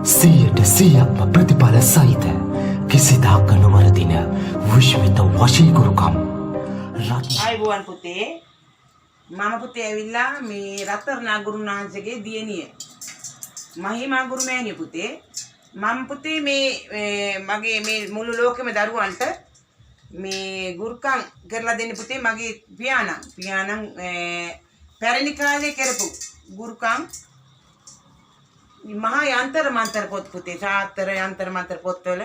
100%ක්ම ප්‍රතිඵල සහිත කිසිදාක නොවරදින විශ්මිත වශීකරුකම් ආයිබෝවන් පුතේ මම පුතේ ඇවිල්ලා මේ රත්තරනා ගුරුන් වහන්සේගේ දියණිය මහිමා ගුරු මෑණිය පුතේ මම පුතේ මේ මගේ මේ මුළු ලෝකෙම දරුවන්ට මේ ගුරුකම් කරලා දෙන්න පුතේ මගේ පියාණන් පැරණි කාලේ කරපු ගුරුකම් මහා යන්ත්‍ර මන්ත්‍ර පොත් පුතේ සාත්‍ර යන්ත්‍ර මන්ත්‍ර පොත්වල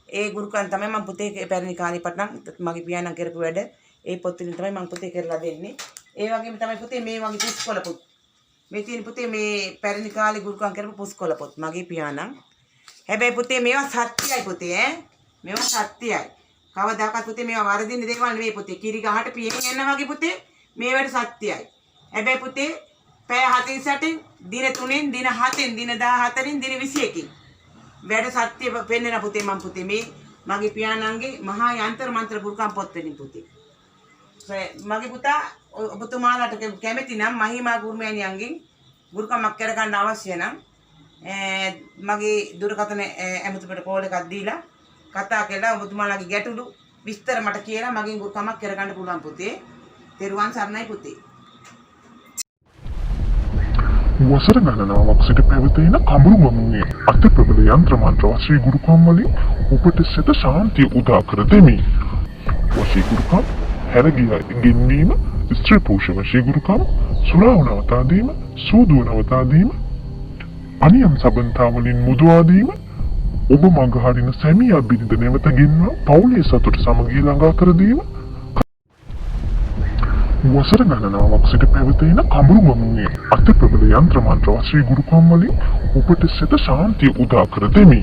ඒ ගුරුකම් තමයි මම පුතේ පැරණි කාලේ පටන් මගේ පියාණන් කරපු වැඩ ඒ පොත් වලින් තමයි මම පුතේ කරලා දෙන්නේ ඒ වගේම තමයි පුතේ මේ වගේ පුස්කොළ පොත් මේ තියෙන පුතේ මේ පැරණි කාලේ ගුරුකම් කරපු පුස්කොළ පොත් මගේ පියාණන් හැබැයි පුතේ මේවා සත්‍යයි පුතේ මේවා සත්‍යයි කවදාකවත් පුතේ මේවා වරදින්න දේවල් නෙවෙයි පුතේ කිරි ගහට පියෙන් යනවා වගේ පුතේ මේවට සත්‍යයි හැබැයි පුතේ පැය 48න් දින 3න් දින 7න් දින 14න් දින 21කින් වැඩ සත්‍ය පෙන්වන පුතේ මම පුතේ මේ මගේ පියාණන්ගේ මහා යන්ත්‍ර මන්ත්‍ර ගුරුකම් පොත් වලින් පුතේ මගේ පුතා ඔබතුමාලාට කැමති නම් මහිමා ගුරු මෑණියන්ගෙන් ගුරුකමක් කරගන්න අවශ්‍ය නම් මගේ දුරකථන ඇමතුමට කෝල් එකක් දීලා කතා කරලා ඔබතුමාලාගේ ගැටලු විස්තර මට කියලා මගෙන් ගුරුකමක් කරගන්න පුළුවන් පුතේ. තෙරුවන් සරණයි පුතේ. වසර ගණනාවක් සිට පැවතෙන කඹුරු ගමුවේ අති ප්‍රබල යන්ත්‍ර මන්ත්‍ර වශී ගුරුකම් වලින් ඔබට සිත ශාන්තිය උදා කර දෙමි. වශී ගුරුකම් හැරගිය ගෙන්වීම, ස්ත්‍රී පුරුෂ වශී ගුරුකම්, සුරාව නවතා දීම, සූදුව නවතා දීම, අනියම් සබන්තා වලින් මුදවා දීම, ඔබ මඟ හරින සැමියා බිරිඳ නැවත ගෙන්වා පවුලේ සතුට සමගිය ළඟා කර දීම වසර ගණනාවක් සිට පැවතෙන කඹුරු ගමුවේ අති ප්‍රබල යන්ත්‍ර මන්ත්‍ර වශී ගුරුකම් වලින් ඔබට සිත ශාන්තිය උදා කර දෙමි.